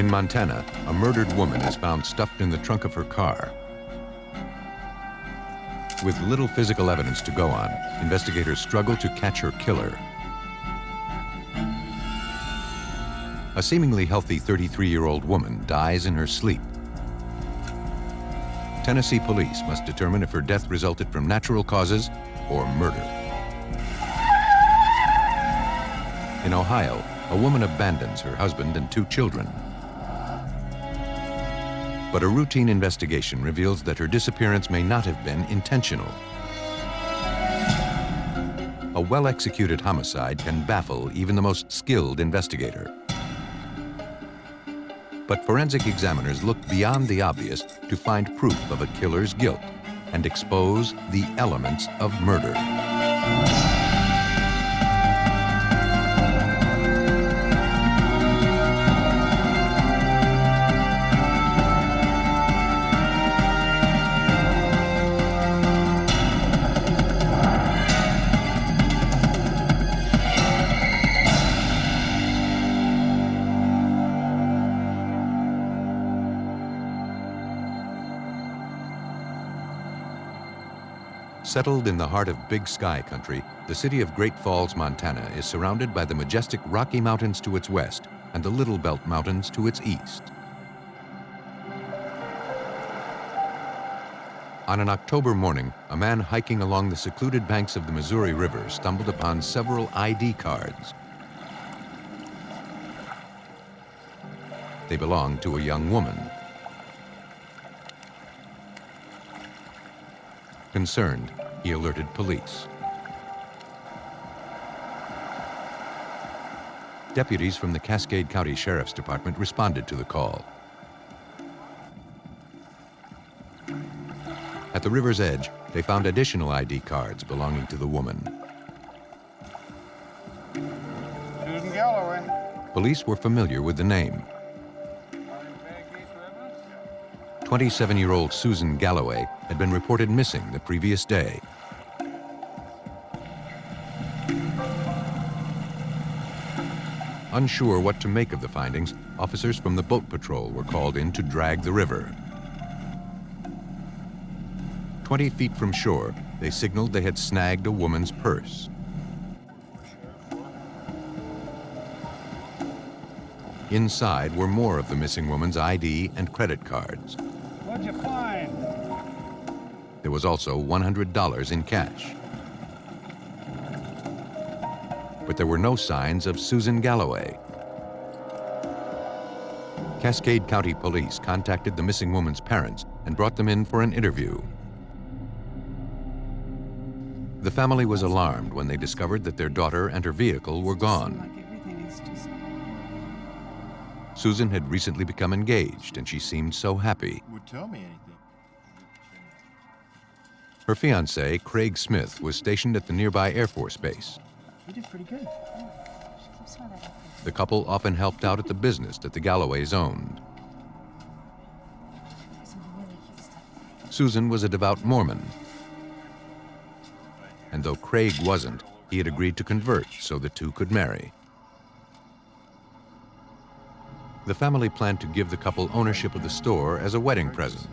In Montana, a murdered woman is found stuffed in the trunk of her car. With little physical evidence to go on, investigators struggle to catch her killer. A seemingly healthy 33-year-old woman dies in her sleep. Tennessee police must determine if her death resulted from natural causes or murder. In Ohio, a woman abandons her husband and 2 children. But a routine investigation reveals that her disappearance may not have been intentional. A well-executed homicide can baffle even the most skilled investigator. But forensic examiners look beyond the obvious to find proof of a killer's guilt and expose the elements of murder. Settled in the heart of Big Sky country, the city of Great Falls, Montana is surrounded by the majestic Rocky Mountains to its west and the Little Belt Mountains to its east. On an October morning, a man hiking along the secluded banks of the Missouri River stumbled upon several ID cards. They belonged to a young woman. Concerned, he alerted police. Deputies from the Cascade County Sheriff's Department responded to the call. At the river's edge, they found additional ID cards belonging to the woman. Susan Galloway. Police were familiar with the name. 27-year-old Susan Galloway had been reported missing the previous day. Unsure what to make of the findings, officers from the boat patrol were called in to drag the river. 20 feet from shore, they signaled they had snagged a woman's purse. Inside were more of the missing woman's ID and credit cards. What'd you find? There was also $100 in cash. But there were no signs of Susan Galloway. Cascade County Police contacted the missing woman's parents and brought them in for an interview. The family was alarmed when they discovered that their daughter and her vehicle were gone. Susan had recently become engaged, and she seemed so happy. Would tell me anything. Her fiancé, Craig Smith, was stationed at the nearby Air Force Base. You did pretty good. The couple often helped out at the business that the Galloways owned. Susan was a devout Mormon. And though Craig wasn't, he had agreed to convert so the two could marry. The family planned to give the couple ownership of the store as a wedding present.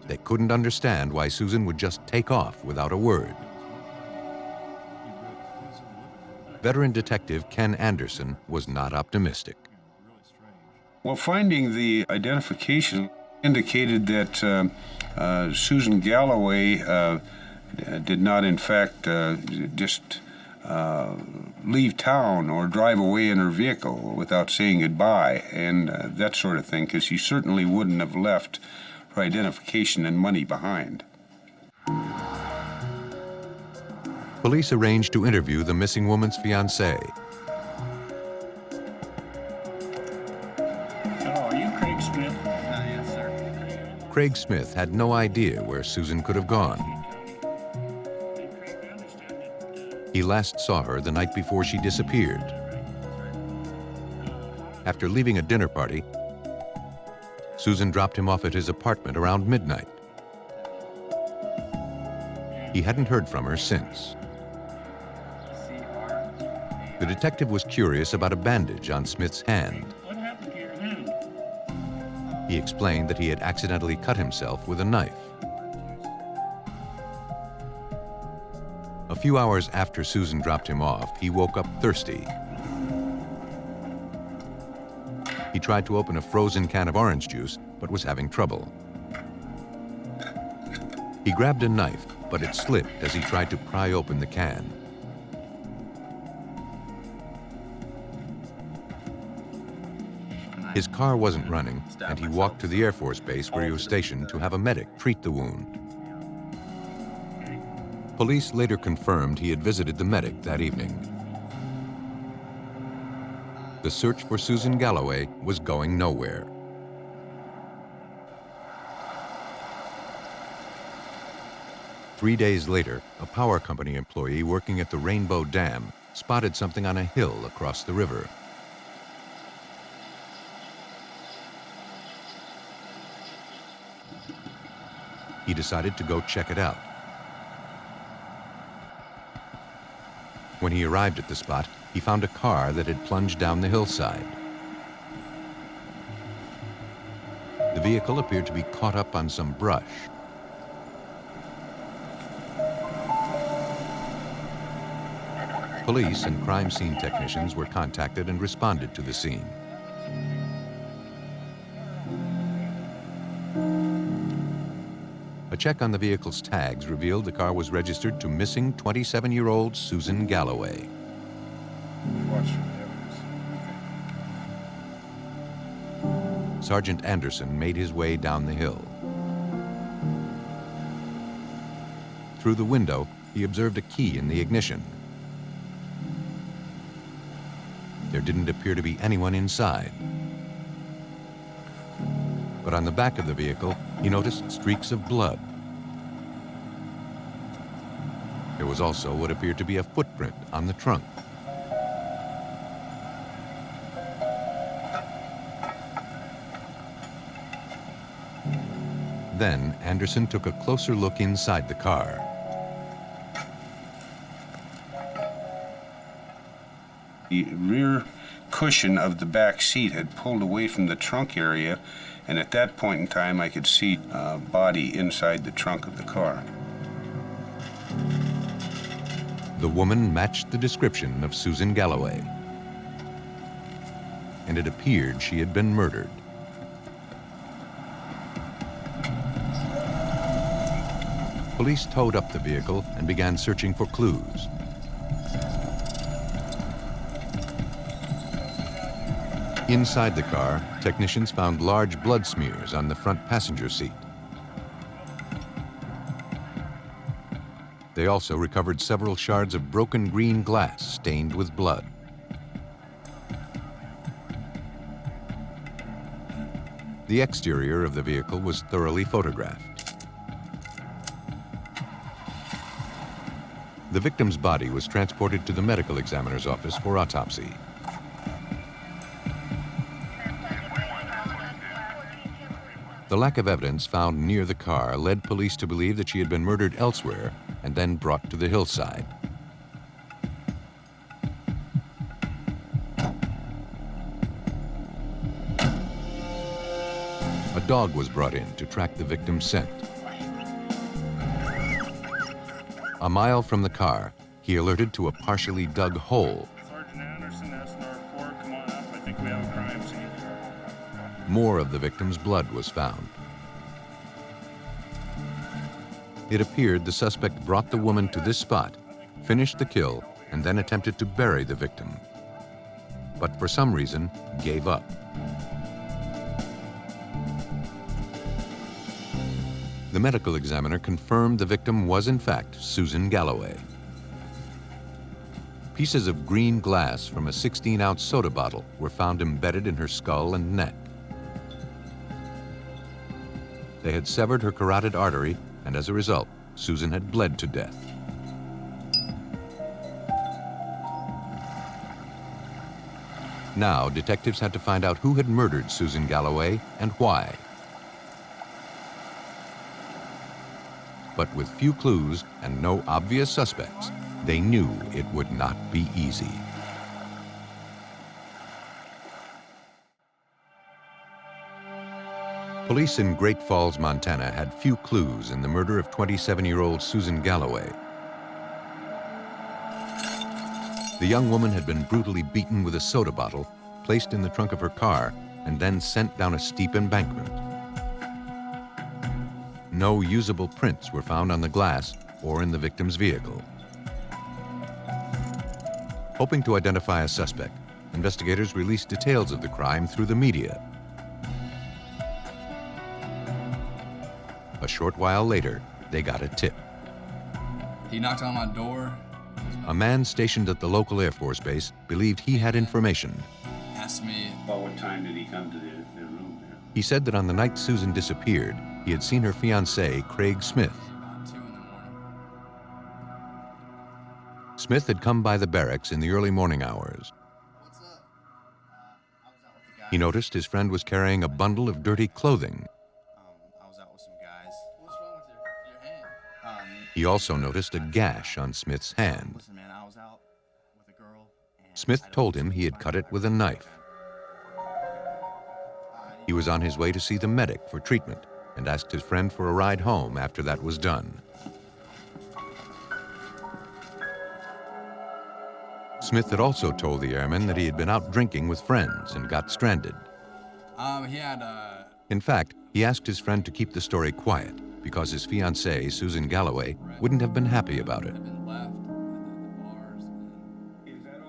They couldn't understand why Susan would just take off without a word. Veteran detective Ken Anderson was not optimistic. Well, finding the identification indicated that Susan Galloway did not, in fact, just leave town or drive away in her vehicle without saying goodbye and that sort of thing, because she certainly wouldn't have left her identification and money behind. Police arranged to interview the missing woman's fiancé. Hello, are you Craig Smith? Yes, sir. Craig Smith had no idea where Susan could have gone. He last saw her the night before she disappeared. After leaving a dinner party, Susan dropped him off at his apartment around midnight. He hadn't heard from her since. The detective was curious about a bandage on Smith's hand. What happened to your hand? He explained that he had accidentally cut himself with a knife. A few hours after Susan dropped him off, he woke up thirsty. He tried to open a frozen can of orange juice, but was having trouble. He grabbed a knife, but it slipped as he tried to pry open the can. His car wasn't running, and he walked to the Air Force Base where he was stationed to have a medic treat the wound. Police later confirmed he had visited the medic that evening. The search for Susan Galloway was going nowhere. Three days later, a power company employee working at the Rainbow Dam spotted something on a hill across the river. He decided to go check it out. When he arrived at the spot, he found a car that had plunged down the hillside. The vehicle appeared to be caught up on some brush. Police and crime scene technicians were contacted and responded to the scene. A check on the vehicle's tags revealed the car was registered to missing 27-year-old Susan Galloway. Watch for the evidence. Sergeant Anderson made his way down the hill. Through the window, he observed a key in the ignition. There didn't appear to be anyone inside. But on the back of the vehicle, he noticed streaks of blood. There was also what appeared to be a footprint on the trunk. Then Anderson took a closer look inside the car. The rear cushion of the back seat had pulled away from the trunk area, and at that point in time I could see a body inside the trunk of the car. The woman matched the description of Susan Galloway, and it appeared she had been murdered. Police towed up the vehicle and began searching for clues. Inside the car, technicians found large blood smears on the front passenger seat. They also recovered several shards of broken green glass stained with blood. The exterior of the vehicle was thoroughly photographed. The victim's body was transported to the medical examiner's office for autopsy. The lack of evidence found near the car led police to believe that she had been murdered elsewhere and then brought to the hillside. A dog was brought in to track the victim's scent. A mile from the car, he alerted to a partially dug hole. Sergeant Anderson, SNR 4, come on up. I think we have a crime scene. More of the victim's blood was found. It appeared the suspect brought the woman to this spot, finished the kill, and then attempted to bury the victim, but for some reason gave up. The medical examiner confirmed the victim was in fact Susan Galloway. Pieces of green glass from a 16-ounce soda bottle were found embedded in her skull and neck. They had severed her carotid artery, and as a result, Susan had bled to death. Now, detectives had to find out who had murdered Susan Galloway and why. But with few clues and no obvious suspects, they knew it would not be easy. Police in Great Falls, Montana had few clues in the murder of 27-year-old Susan Galloway. The young woman had been brutally beaten with a soda bottle, placed in the trunk of her car, and then sent down a steep embankment. No usable prints were found on the glass or in the victim's vehicle. Hoping to identify a suspect, investigators released details of the crime through the media. A short while later, they got a tip. He knocked on my door. A man stationed at the local Air Force base believed he had information. Asked me, About what time did he come to the room there? He said that on the night Susan disappeared, he had seen her fiancé, Craig Smith. about 2 in the morning. Smith had come by the barracks in the early morning hours. What's up? I was out with the guys. He noticed his friend was carrying a bundle of dirty clothing. I was out with some guys. What's wrong with your hand? He also noticed a gash on Smith's hand. Listen, man, I was out with a girl. And Smith told him he had cut it with a knife. He was on his way to see the medic for treatment and asked his friend for a ride home after that was done. Smith had also told the airman that he had been out drinking with friends and got stranded. He had In fact, he asked his friend to keep the story quiet because his fiancée, Susan Galloway, wouldn't have been happy about it. been left at the bars.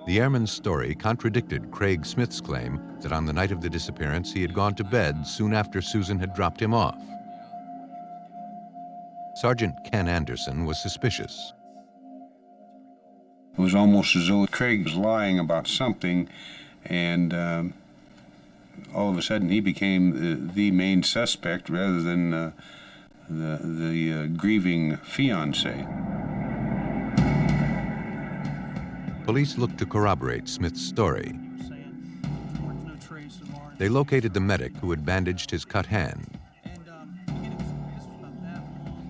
The airman's story contradicted Craig Smith's claim that on the night of the disappearance he had gone to bed soon after Susan had dropped him off. Sergeant Ken Anderson was suspicious. It was almost as though Craig was lying about something, and all of a sudden he became the main suspect rather than the grieving fiancé. Police looked to corroborate Smith's story. They located the medic who had bandaged his cut hand.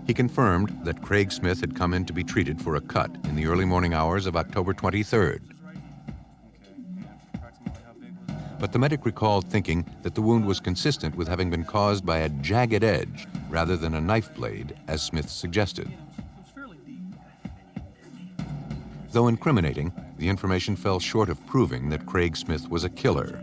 He confirmed that Craig Smith had come in to be treated for a cut in the early morning hours of October 23rd. But the medic recalled thinking that the wound was consistent with having been caused by a jagged edge rather than a knife blade, as Smith suggested. Though incriminating, the information fell short of proving that Craig Smith was a killer.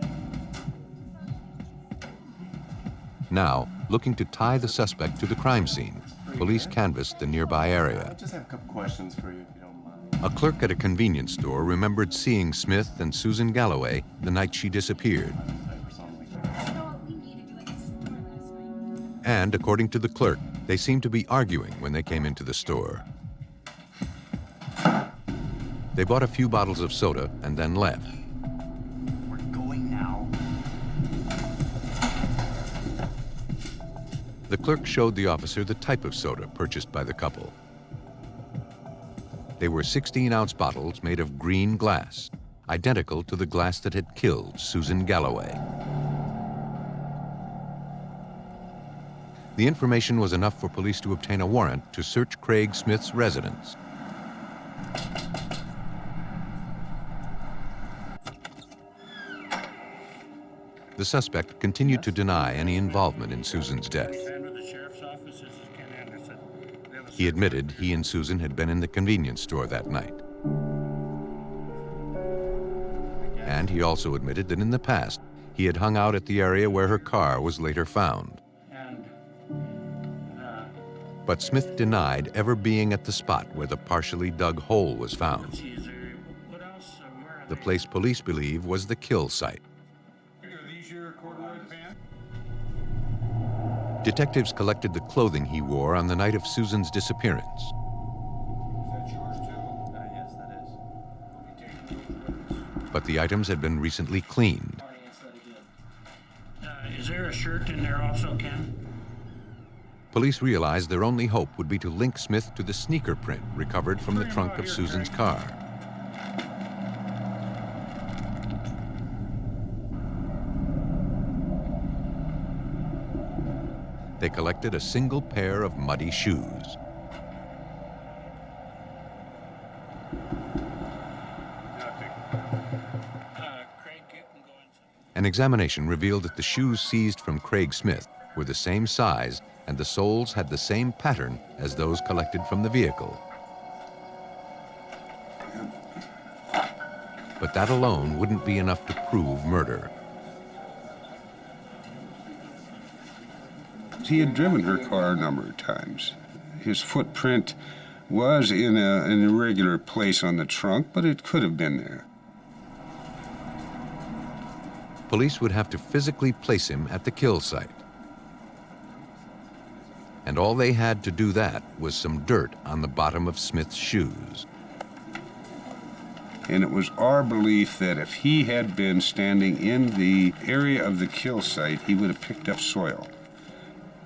Now, looking to tie the suspect to the crime scene, police canvassed the nearby area. I just have a couple questions for you, if you don't mind. A clerk at a convenience store remembered seeing Smith and Susan Galloway the night she disappeared. And according to the clerk, they seemed to be arguing when they came into the store. They bought a few bottles of soda and then left. We're going now. The clerk showed the officer the type of soda purchased by the couple. They were 16-ounce bottles made of green glass, identical to the glass that had killed Susan Galloway. The information was enough for police to obtain a warrant to search Craig Smith's residence. The suspect continued to deny any involvement in Susan's death. He admitted he and Susan had been in the convenience store that night. And he also admitted that in the past, he had hung out at the area where her car was later found. But Smith denied ever being at the spot where the partially dug hole was found. The place police believe was the kill site. Detectives collected the clothing he wore on the night of Susan's disappearance. Is that yours too? Yes, that is. But the items had been recently cleaned. Is there a shirt in there also, Ken? Police realized their only hope would be to link Smith to the sneaker print recovered from the trunk of Susan's car. They collected a single pair of muddy shoes. An examination revealed that the shoes seized from Craig Smith were the same size and the soles had the same pattern as those collected from the vehicle. But that alone wouldn't be enough to prove murder. He had driven her car a number of times. His footprint was in an irregular place on the trunk, but it could have been there. Police would have to physically place him at the kill site. And all they had to do that was some dirt on the bottom of Smith's shoes. And it was our belief that if he had been standing in the area of the kill site, he would have picked up soil.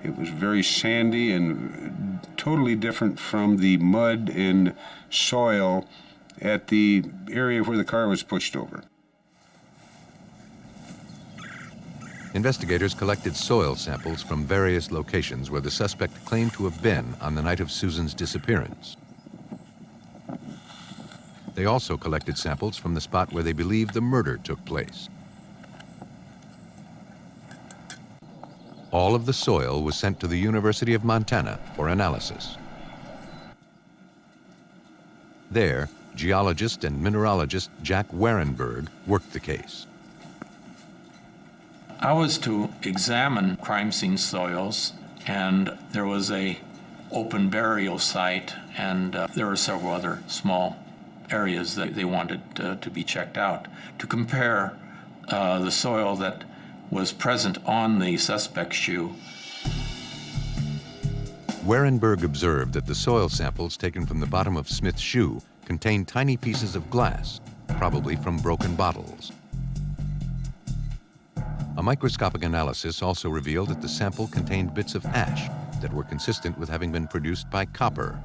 It was very sandy and totally different from the mud and soil at the area where the car was pushed over. Investigators collected soil samples from various locations where the suspect claimed to have been on the night of Susan's disappearance. They also collected samples from the spot where they believed the murder took place. All of the soil was sent to the University of Montana for analysis. There, geologist and mineralogist Jack Warenberg worked the case. I was to examine crime scene soils, and there was a open burial site, and there were several other small areas that they wanted to be checked out to compare the soil that was present on the suspect's shoe. Warenberg observed that the soil samples taken from the bottom of Smith's shoe contained tiny pieces of glass, probably from broken bottles. A microscopic analysis also revealed that the sample contained bits of ash that were consistent with having been produced by copper.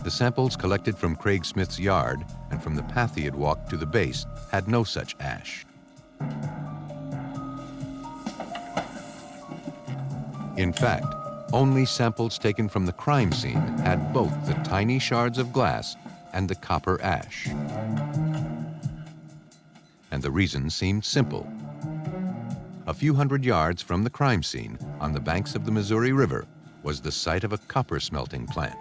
The samples collected from Craig Smith's yard and from the path he had walked to the base had no such ash. In fact, only samples taken from the crime scene had both the tiny shards of glass and the copper ash. And the reason seemed simple. A few hundred yards from the crime scene, on the banks of the Missouri River, was the site of a copper smelting plant.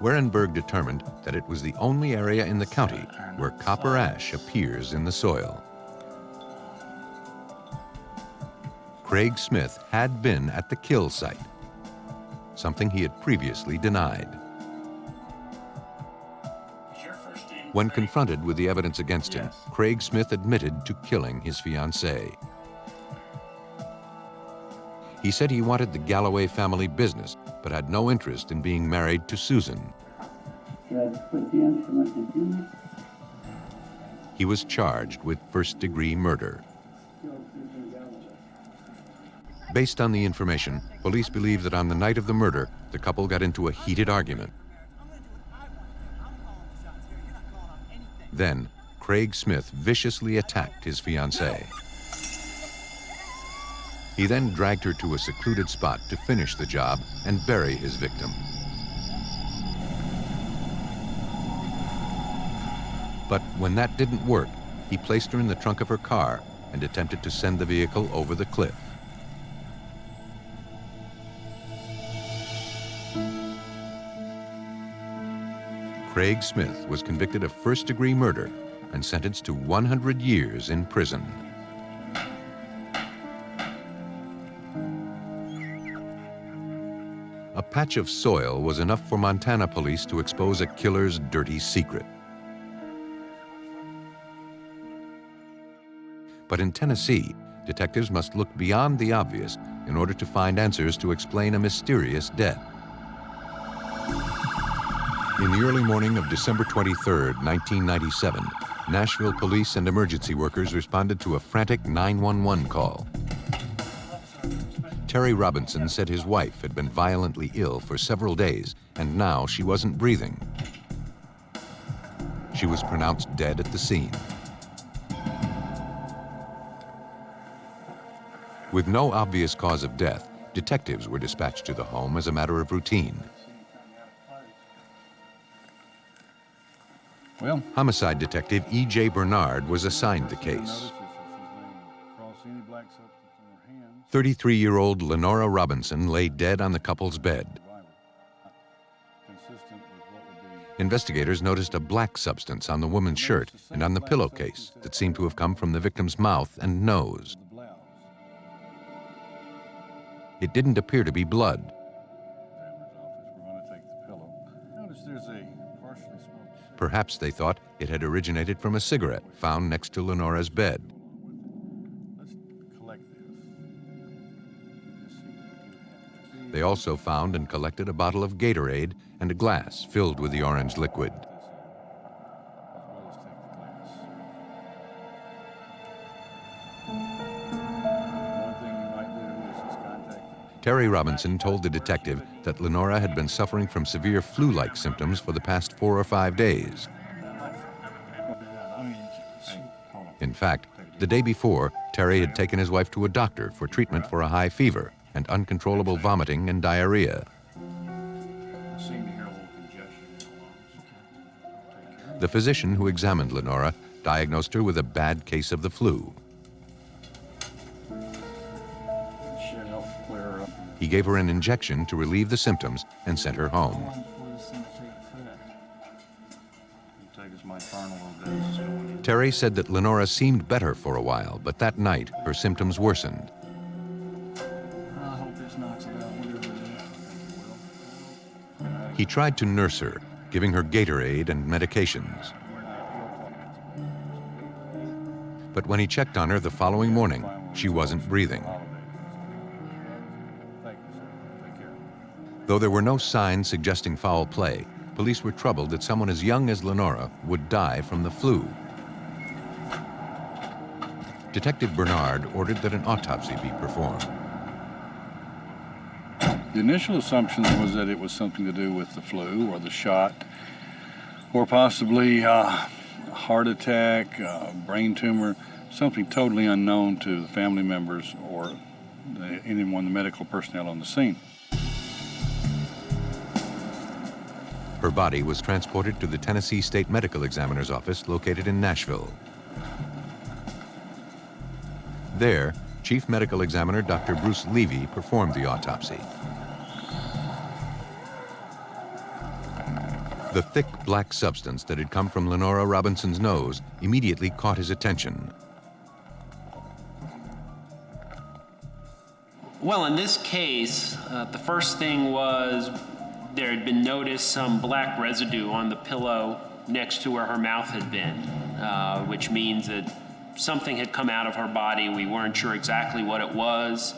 Warenberg determined that it was the only area in the county where copper ash appears in the soil. Craig Smith had been at the kill site, something he had previously denied. When confronted with the evidence against him, Craig Smith admitted to killing his fiancée. He said he wanted the Galloway family business, but had no interest in being married to Susan. He was charged with first-degree murder. Based on the information, police believe that on the night of the murder, the couple got into a heated argument. Then, Craig Smith viciously attacked his fiancée. He then dragged her to a secluded spot to finish the job and bury his victim. But when that didn't work, he placed her in the trunk of her car and attempted to send the vehicle over the cliff. Craig Smith was convicted of first-degree murder and sentenced to 100 years in prison. A patch of soil was enough for Montana police to expose a killer's dirty secret. But in Tennessee, detectives must look beyond the obvious in order to find answers to explain a mysterious death. In the early morning of December 23, 1997, Nashville police and emergency workers responded to a frantic 911 call. Terry Robinson said his wife had been violently ill for several days, and now she wasn't breathing. She was pronounced dead at the scene. With no obvious cause of death, detectives were dispatched to the home as a matter of routine. Well, Homicide detective E.J. Bernard was assigned the case. 33-year-old Lenora Robinson lay dead on the couple's bed. Investigators noticed a black substance on the woman's shirt and on the pillowcase that seemed to have come from the victim's mouth and nose. It didn't appear to be blood. Perhaps they thought it had originated from a cigarette found next to Lenora's bed. They also found and collected a bottle of Gatorade and a glass filled with the orange liquid. Terry Robinson told the detective that Lenora had been suffering from severe flu-like symptoms for the past 4 or 5 days. In fact, the day before, Terry had taken his wife to a doctor for treatment for a high fever and uncontrollable vomiting and diarrhea. The physician who examined Lenora diagnosed her with a bad case of the flu. He gave her an injection to relieve the symptoms and sent her home. Terry said that Lenora seemed better for a while, but that night her symptoms worsened. He tried to nurse her, giving her Gatorade and medications. But when he checked on her the following morning, she wasn't breathing. Though there were no signs suggesting foul play, police were troubled that someone as young as Lenora would die from the flu. Detective Bernard ordered that an autopsy be performed. The initial assumption was that it was something to do with the flu or the shot, or possibly a heart attack, brain tumor, something totally unknown to the family members or anyone, the medical personnel on the scene. Her body was transported to the Tennessee State Medical Examiner's office located in Nashville. There, Chief Medical Examiner Dr. Bruce Levy performed the autopsy. The thick black substance that had come from Lenora Robinson's nose immediately caught his attention. Well, in this case, the first thing was there had been noticed some black residue on the pillow next to where her mouth had been, which means that something had come out of her body. We weren't sure exactly what it was.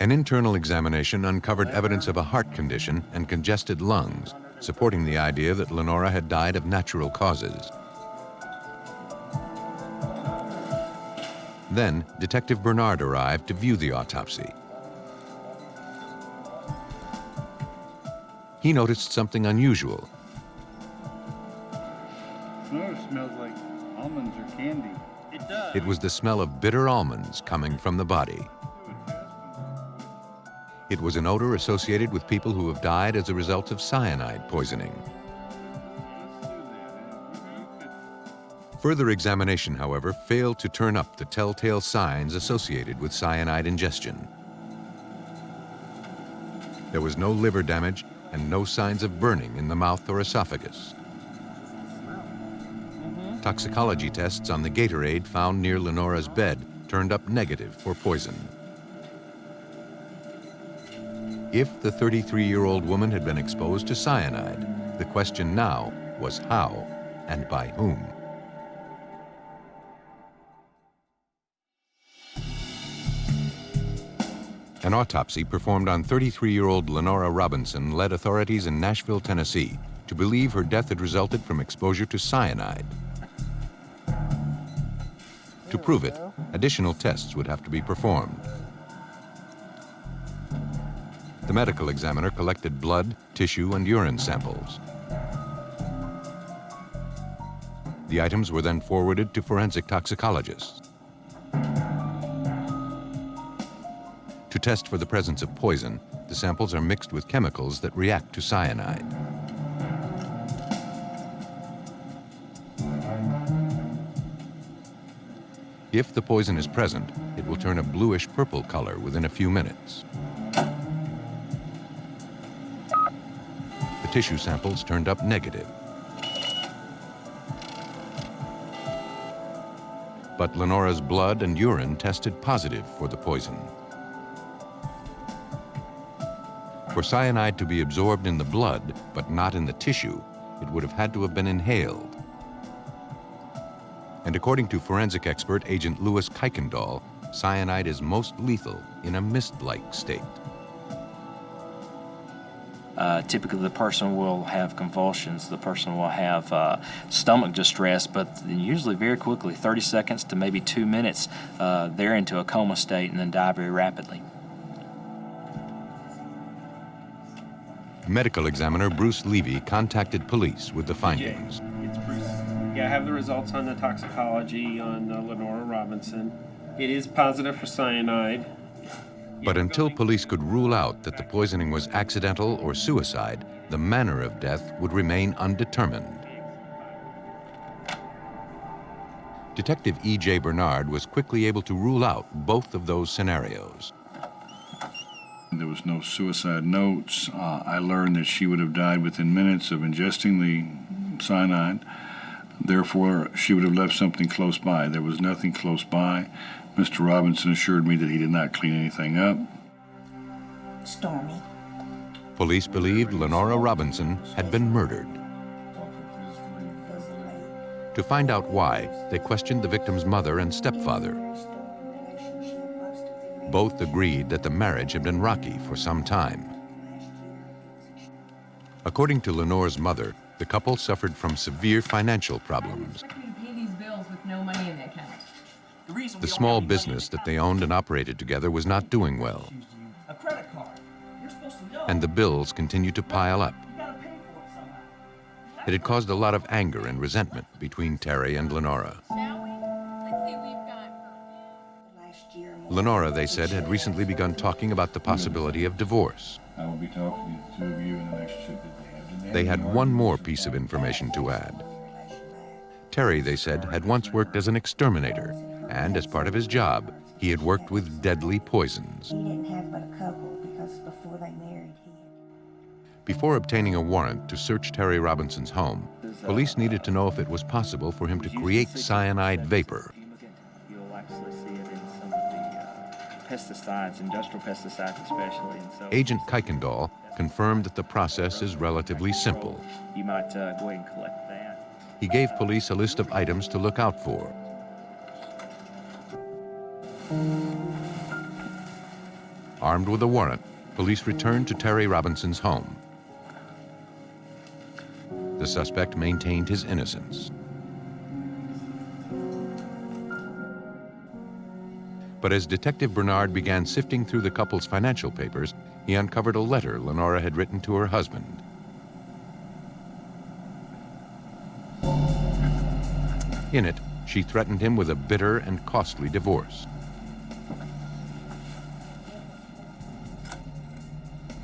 An internal examination uncovered evidence of a heart condition and congested lungs, supporting the idea that Lenora had died of natural causes. Then, Detective Bernard arrived to view the autopsy. He noticed something unusual. It smells like almonds or candy. It does. It was the smell of bitter almonds coming from the body. It was an odor associated with people who have died as a result of cyanide poisoning. Further examination, however, failed to turn up the telltale signs associated with cyanide ingestion. There was no liver damage and no signs of burning in the mouth or esophagus. Toxicology tests on the Gatorade found near Lenora's bed turned up negative for poison. If the 33-year-old woman had been exposed to cyanide, the question now was how and by whom. An autopsy performed on 33-year-old Lenora Robinson led authorities in Nashville, Tennessee, to believe her death had resulted from exposure to cyanide. To prove it, additional tests would have to be performed. The medical examiner collected blood, tissue, and urine samples. The items were then forwarded to forensic toxicologists. To test for the presence of poison, the samples are mixed with chemicals that react to cyanide. If the poison is present, it will turn a bluish-purple color within a few minutes. The tissue samples turned up negative. But Lenora's blood and urine tested positive for the poison. For cyanide to be absorbed in the blood, but not in the tissue, it would have had to have been inhaled. And according to forensic expert Agent Louis Kuykendall, cyanide is most lethal in a mist-like state. Typically, the person will have convulsions, the person will have stomach distress, but usually very quickly, 30 seconds to maybe 2 minutes, they're into a coma state and then die very rapidly. Medical examiner Bruce Levy contacted police with the findings. It's Bruce. Yeah, I have the results on the toxicology on Lenora Robinson. It is positive for cyanide. But until police could rule out that the poisoning was accidental or suicide, the manner of death would remain undetermined. Detective E.J. Bernard was quickly able to rule out both of those scenarios. There was no suicide notes. I learned that she would have died within minutes of ingesting the cyanide. Therefore, she would have left something close by. There was nothing close by. Mr. Robinson assured me that he did not clean anything up. Stormy. Police believed Lenora Robinson had been murdered. To find out why, they questioned the victim's mother and stepfather. Both agreed that the marriage had been rocky for some time. According to Lenora's mother, the couple suffered from severe financial problems. Pay these bills with no money in the account. The small business that they owned and operated together was not doing well. A credit card. You're supposed to know. And the bills continued to pile up. You gotta pay for it somehow. It had caused a lot of anger and resentment between Terry and Lenora. Shall we? Let's see, we've got... Lenora, they said, had recently begun talking about the possibility of divorce. I will be talking to the two of you in the relationship that they have. They had one more piece of information to add. Terry, they said, had once worked as an exterminator, and as part of his job, he had worked with deadly poisons. He didn't have but a couple because before they married, he had... Before obtaining a warrant to search Terry Robinson's home, police needed to know if it was possible for him to create cyanide vapor. You'll actually see it in some of the pesticides, industrial pesticides especially. And so Agent Kuykendall confirmed that the process is relatively simple. you might go ahead and collect that. He gave police a list of items to look out for. Armed with a warrant, police returned to Terry Robinson's home. The suspect maintained his innocence. But as Detective Bernard began sifting through the couple's financial papers, he uncovered a letter Lenora had written to her husband. In it, she threatened him with a bitter and costly divorce.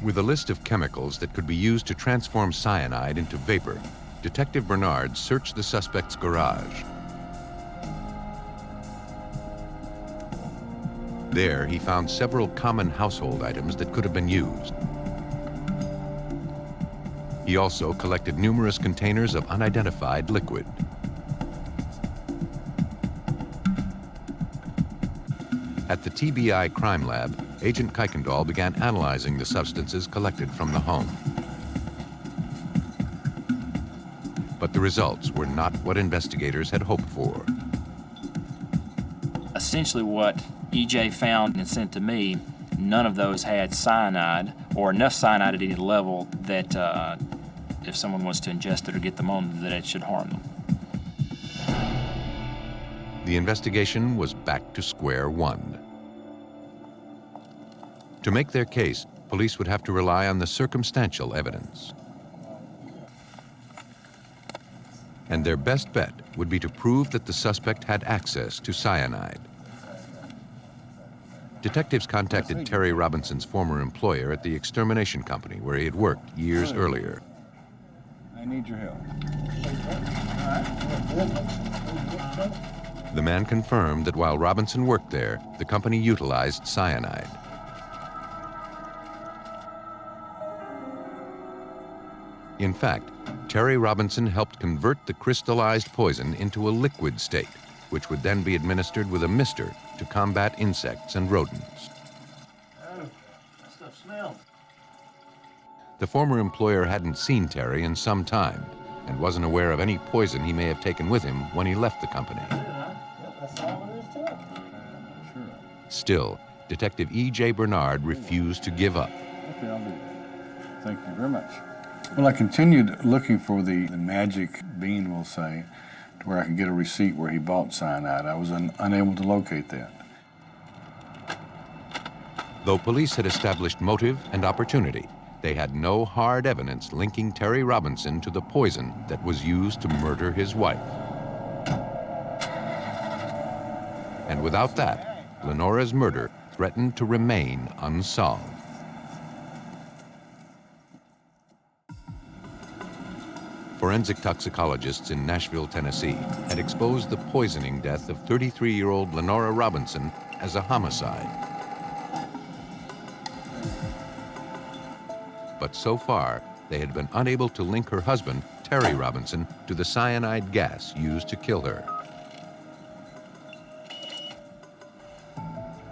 With a list of chemicals that could be used to transform cyanide into vapor, Detective Bernard searched the suspect's garage. There, he found several common household items that could have been used. He also collected numerous containers of unidentified liquid. At the TBI crime lab, Agent Kuykendall began analyzing the substances collected from the home. But the results were not what investigators had hoped for. Essentially what EJ found and sent to me, none of those had cyanide or enough cyanide at any level that if someone was to ingest it or get them on, that it should harm them. The investigation was back to square one. To make their case, police would have to rely on the circumstantial evidence. And their best bet would be to prove that the suspect had access to cyanide. Detectives contacted Terry Robinson's former employer at the extermination company where he had worked years earlier. I need your help. The man confirmed that while Robinson worked there, the company utilized cyanide. In fact, Terry Robinson helped convert the crystallized poison into a liquid state, which would then be administered with a mister to combat insects and rodents. Oh, that stuff smells. The former employer hadn't seen Terry in some time and wasn't aware of any poison he may have taken with him when he left the company. That's all there is to it. Sure. Still, Detective E.J. Bernard refused to give up. Okay, I'll do that. Thank you very much. Well, I continued looking for the magic bean, we'll say, to where I could get a receipt where he bought cyanide. I was unable to locate that. Though police had established motive and opportunity, they had no hard evidence linking Terry Robinson to the poison that was used to murder his wife. And without that, Lenora's murder threatened to remain unsolved. Forensic toxicologists in Nashville, Tennessee, had exposed the poisoning death of 33-year-old Lenora Robinson as a homicide. But so far, they had been unable to link her husband, Terry Robinson, to the cyanide gas used to kill her.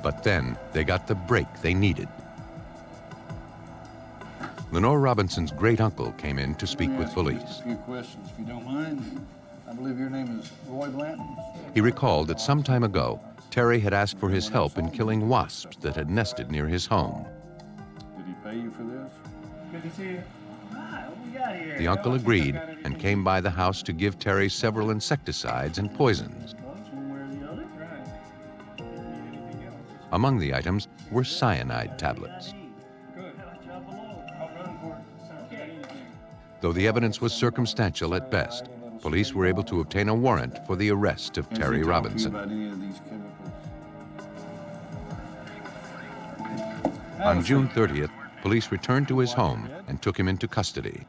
But then they got the break they needed. Lenora Robinson's great-uncle came in to speak with police. Just a few questions, if you don't mind. I believe your name is Roy Blanton. He recalled that some time ago, Terry had asked for his help in killing wasps that had nested near his home. Did he pay you for this? Good to see you. Hi, what we got here? The uncle agreed and came by the house to give Terry several insecticides and poisons. One way or the other. Right. Didn't need anything else. Among the items were cyanide tablets. Good. Job below. I'll run for it. Sounds like anything. Though the evidence was circumstantial at best, police were able to obtain a warrant for the arrest of Terry Robinson. About any of these chemicals? On June 30th, police returned to his home and took him into custody.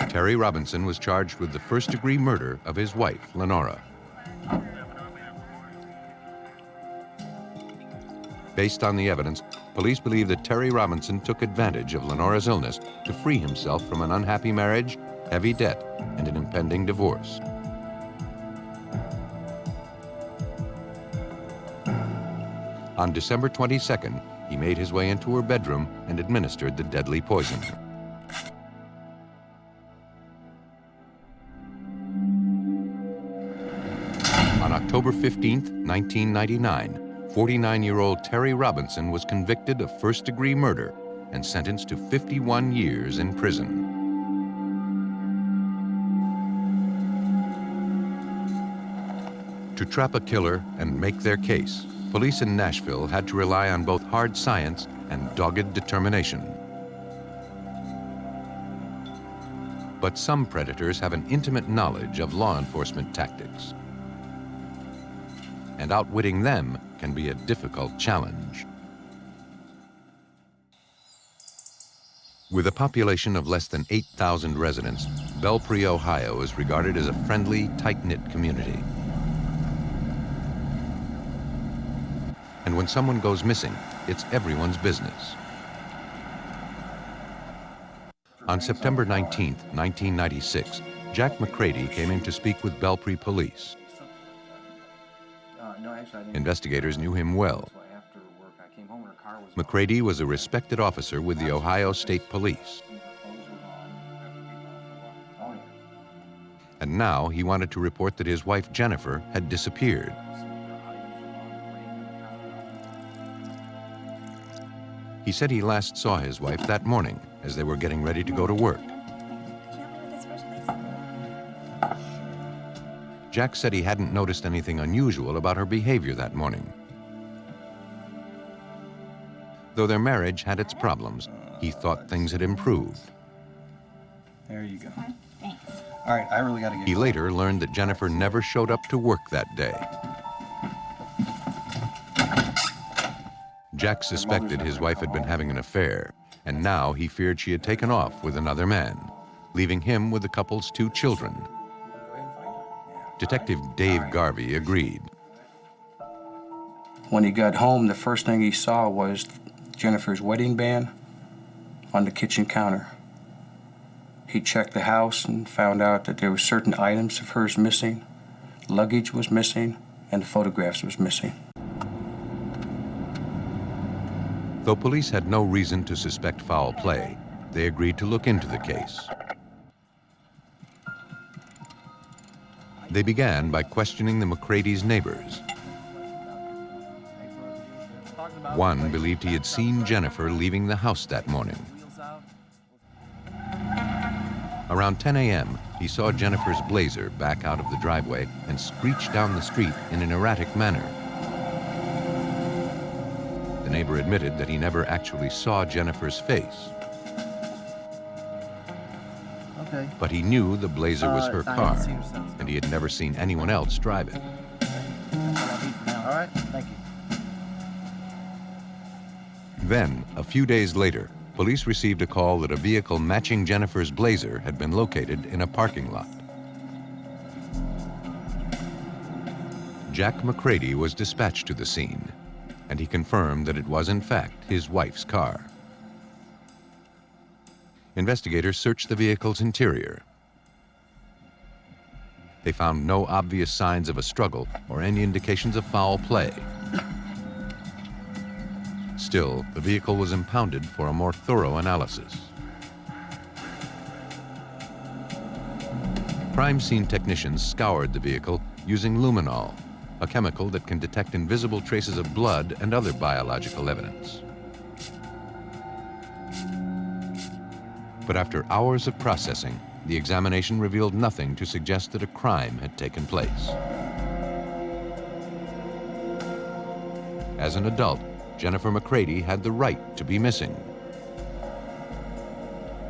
Terry Robinson was charged with the first-degree murder of his wife, Lenora. Based on the evidence, police believe that Terry Robinson took advantage of Lenora's illness to free himself from an unhappy marriage, heavy debt, and an impending divorce. On December 22nd, he made his way into her bedroom and administered the deadly poison. On October 15th, 1999, 49-year-old Terry Robinson was convicted of first-degree murder and sentenced to 51 years in prison. To trap a killer and make their case, police in Nashville had to rely on both hard science and dogged determination. But some predators have an intimate knowledge of law enforcement tactics, and outwitting them can be a difficult challenge. With a population of less than 8,000 residents, Belpre, Ohio is regarded as a friendly, tight-knit community. And when someone goes missing, it's everyone's business. On September 19, 1996, Jack Mcrady came in to speak with Belpre police. Investigators knew him well. Mcrady was a respected officer with the Ohio State Police. And now he wanted to report that his wife Jennifer had disappeared. He said he last saw his wife that morning as they were getting ready to go to work. Jack said he hadn't noticed anything unusual about her behavior that morning. Though their marriage had its problems, he thought things had improved. There you go. Thanks. All right, I really got to get He later learned that Jennifer never showed up to work that day. Jack suspected his wife had been having an affair, and now he feared she had taken off with another man, leaving him with the couple's 2 children. Detective Dave Garvey agreed. When he got home, the first thing he saw was Jennifer's wedding band on the kitchen counter. He checked the house and found out that there were certain items of hers missing, luggage was missing, and the photographs was missing. Though police had no reason to suspect foul play, they agreed to look into the case. They began by questioning the McCrady's neighbors. One believed he had seen Jennifer leaving the house that morning. Around 10 a.m., he saw Jennifer's Blazer back out of the driveway and screech down the street in an erratic manner. The neighbor admitted that he never actually saw Jennifer's face. Okay. But he knew the Blazer was her car, and he had never seen anyone else drive it. All right, thank you. Then, a few days later, police received a call that a vehicle matching Jennifer's Blazer had been located in a parking lot. Jack McCready was dispatched to the scene, and he confirmed that it was in fact his wife's car. Investigators searched the vehicle's interior. They found no obvious signs of a struggle or any indications of foul play. Still, the vehicle was impounded for a more thorough analysis. Crime scene technicians scoured the vehicle using luminol, a chemical that can detect invisible traces of blood and other biological evidence. But after hours of processing, the examination revealed nothing to suggest that a crime had taken place. As an adult, Jennifer McCready had the right to be missing.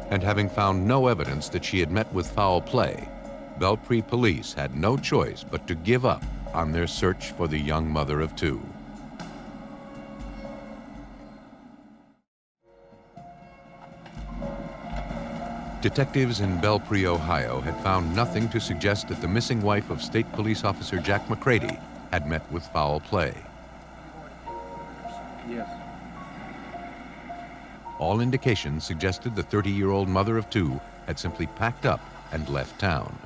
And having found no evidence that she had met with foul play, Belpre police had no choice but to give up on their search for the young mother of two. Detectives in Belpre, Ohio had found nothing to suggest that the missing wife of State Police Officer Jack McCready had met with foul play. Yes. All indications suggested the 30-year-old mother of two had simply packed up and left town.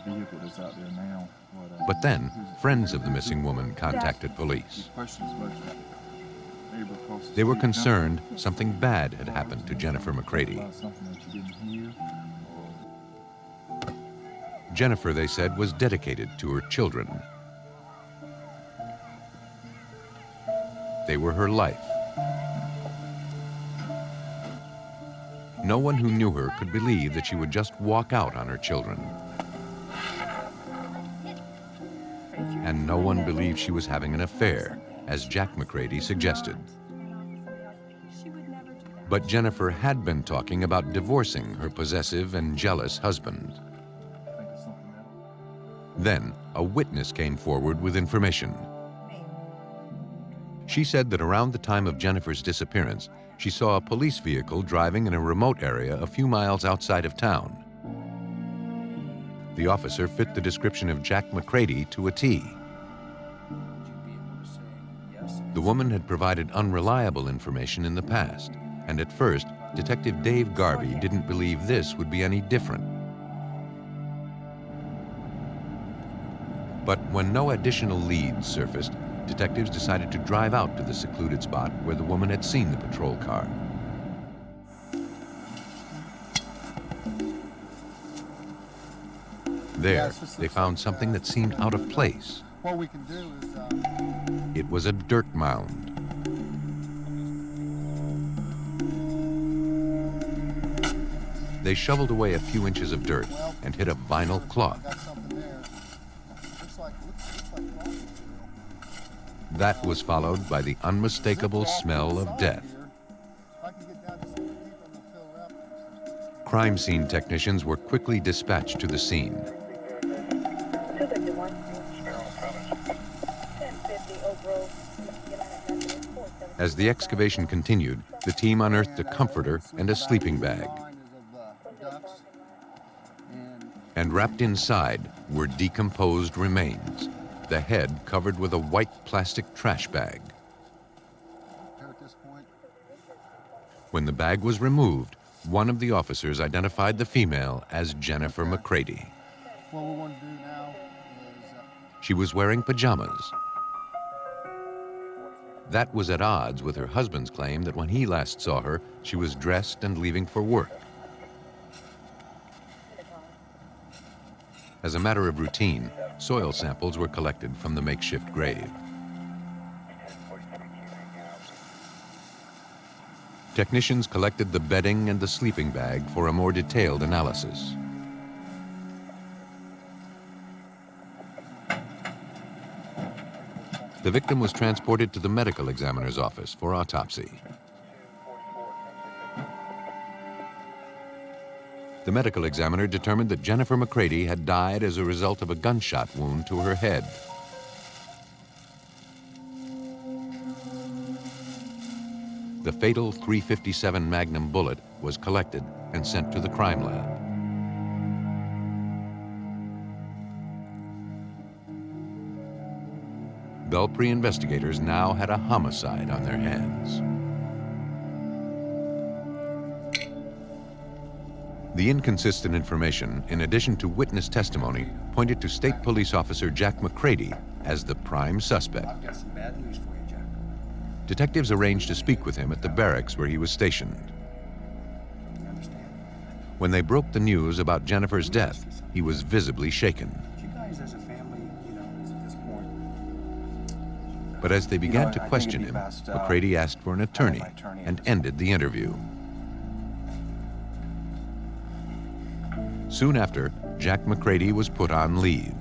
The vehicle that's out there now. But then, friends of the missing woman contacted police. They were concerned something bad had happened to Jennifer McCready. Jennifer, they said, was dedicated to her children. They were her life. No one who knew her could believe that she would just walk out on her children. And no one believed she was having an affair, as Jack McCready suggested. But Jennifer had been talking about divorcing her possessive and jealous husband. Then, a witness came forward with information. She said that around the time of Jennifer's disappearance, she saw a police vehicle driving in a remote area a few miles outside of town. The officer fit the description of Jack McCready to a T. The woman had provided unreliable information in the past, and at first, Detective Dave Garvey didn't believe this would be any different. But when no additional leads surfaced, detectives decided to drive out to the secluded spot where the woman had seen the patrol car. There, they found something that seemed out of place. What we can do is... It was a dirt mound. They shoveled away a few inches of dirt and hit a vinyl cloth. That was followed by the unmistakable smell of death. Crime scene technicians were quickly dispatched to the scene. As the excavation continued, the team unearthed a comforter and a sleeping bag. And wrapped inside were decomposed remains, the head covered with a white plastic trash bag. When the bag was removed, one of the officers identified the female as Jennifer McCready. What we want to do now is... She was wearing pajamas. That was at odds with her husband's claim that when he last saw her, she was dressed and leaving for work. As a matter of routine, soil samples were collected from the makeshift grave. Technicians collected the bedding and the sleeping bag for a more detailed analysis. The victim was transported to the medical examiner's office for autopsy. The medical examiner determined that Jennifer McCready had died as a result of a gunshot wound to her head. The fatal .357 Magnum bullet was collected and sent to the crime lab. Belpre investigators now had a homicide on their hands. The inconsistent information, in addition to witness testimony, pointed to State Police Officer Jack Mcrady as the prime suspect. I've got some bad news for you, Jack. Detectives arranged to speak with him at the barracks where he was stationed. You understand? When they broke the news about Jennifer's death, he was visibly shaken. You guys as a family, at this point... But as they began to I think question it'd him, be best, McCready asked for an attorney and ended the interview. Soon after, Jack McCready was put on leave.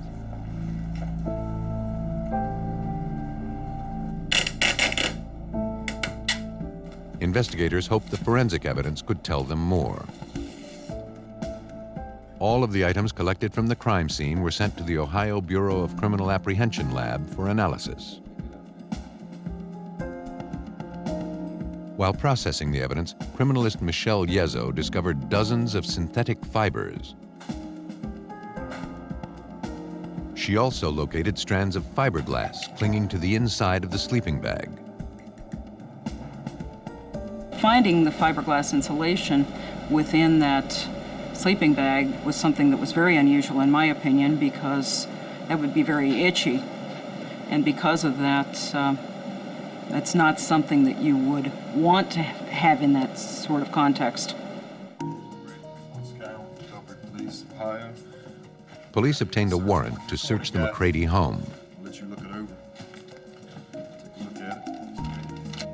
Investigators hoped the forensic evidence could tell them more. All of the items collected from the crime scene were sent to the Ohio Bureau of Criminal Apprehension Lab for analysis. While processing the evidence, criminalist Michelle Yezzo discovered dozens of synthetic fibers. She also located strands of fiberglass clinging to the inside of the sleeping bag. Finding the fiberglass insulation within that sleeping bag was something that was very unusual in my opinion, because that would be very itchy. And because of that, that's not something that you would want to have in that sort of context. Police obtained a warrant to search the McCready home. Let you look it over. Take a look at it.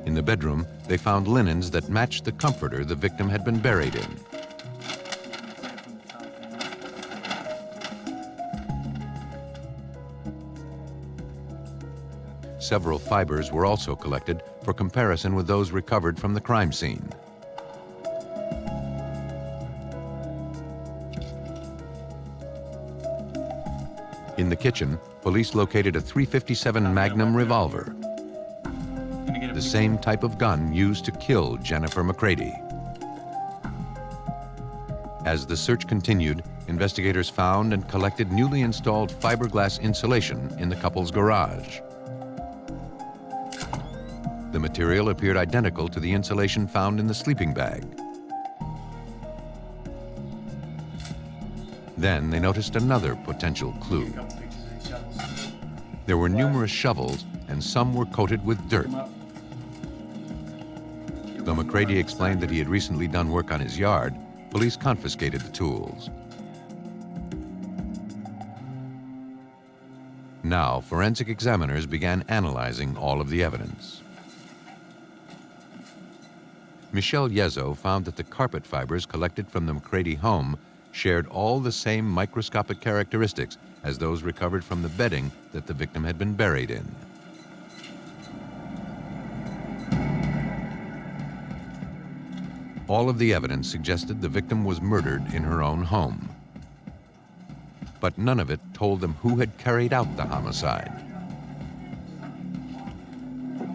In the bedroom, they found linens that matched the comforter the victim had been buried in. Several fibers were also collected for comparison with those recovered from the crime scene. In the kitchen, police located a .357 Magnum revolver, the same type of gun used to kill Jennifer McCready. As the search continued, investigators found and collected newly installed fiberglass insulation in the couple's garage. The material appeared identical to the insulation found in the sleeping bag. Then they noticed another potential clue. There were numerous shovels, and some were coated with dirt. Though McCready explained that he had recently done work on his yard, police confiscated the tools. Now, forensic examiners began analyzing all of the evidence. Michelle Yezzo found that the carpet fibers collected from the McCready home shared all the same microscopic characteristics as those recovered from the bedding that the victim had been buried in. All of the evidence suggested the victim was murdered in her own home. But none of it told them who had carried out the homicide.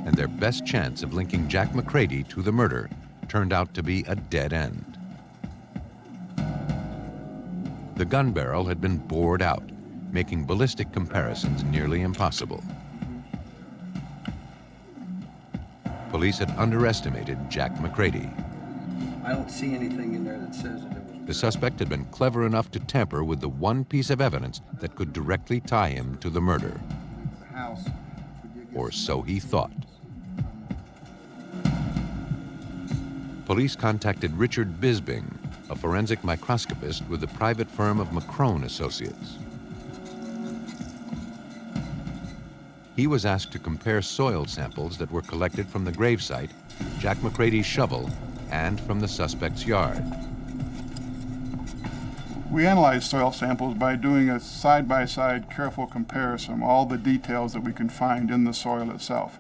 And their best chance of linking Jack McCready to the murder turned out to be a dead end. The gun barrel had been bored out, making ballistic comparisons nearly impossible. Police had underestimated Jack McCready. I don't see anything in there that says that it was... The suspect had been clever enough to tamper with the one piece of evidence that could directly tie him to the murder. The house. Or so he thought. Police contacted Richard Bisbing, a forensic microscopist with the private firm of McCrone Associates. He was asked to compare soil samples that were collected from the gravesite, Jack McCready's shovel, and from the suspect's yard. We analyze soil samples by doing a side-by-side careful comparison of all the details that we can find in the soil itself.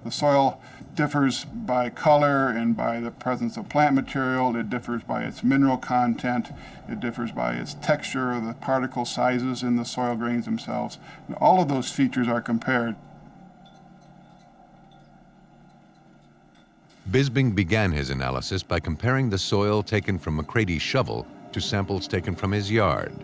The soil differs by color and by the presence of plant material. It differs by its mineral content. It differs by its texture, the particle sizes in the soil grains themselves. And all of those features are compared. Bisbing began his analysis by comparing the soil taken from McCready's shovel to samples taken from his yard.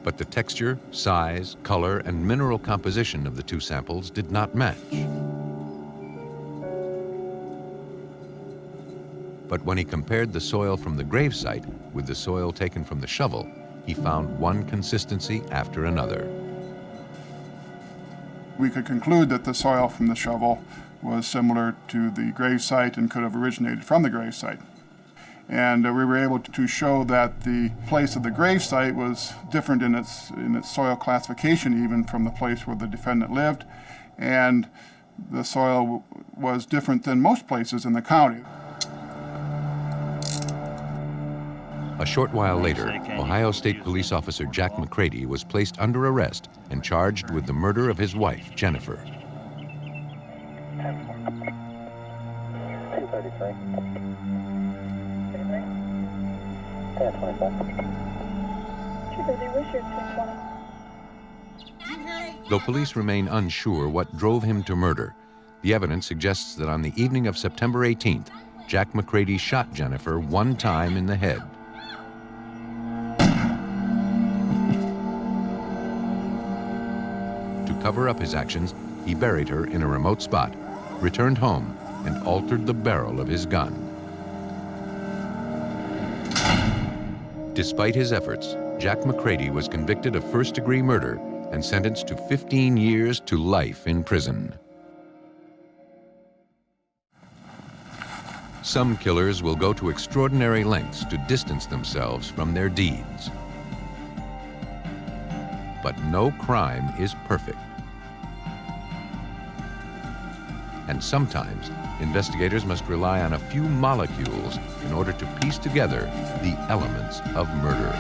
But the texture, size, color, and mineral composition of the two samples did not match. But when he compared the soil from the gravesite with the soil taken from the shovel, he found one consistency after another. We could conclude that the soil from the shovel was similar to the gravesite and could have originated from the gravesite. And we were able to show that the place of the gravesite was different in its soil classification even from the place where the defendant lived, and the soil was different than most places in the county. A short while later, Ohio State Police Officer Jack McCready was placed under arrest and charged with the murder of his wife, Jennifer. 233. Though police remain unsure what drove him to murder, the evidence suggests that on the evening of September 18th, Jack McCready shot Jennifer one time in the head. To cover up his actions, he buried her in a remote spot, returned home, and altered the barrel of his gun. Despite his efforts, Jack McCready was convicted of first-degree murder and sentenced to 15 years to life in prison. Some killers will go to extraordinary lengths to distance themselves from their deeds. But no crime is perfect. And sometimes, investigators must rely on a few molecules in order to piece together the elements of murder.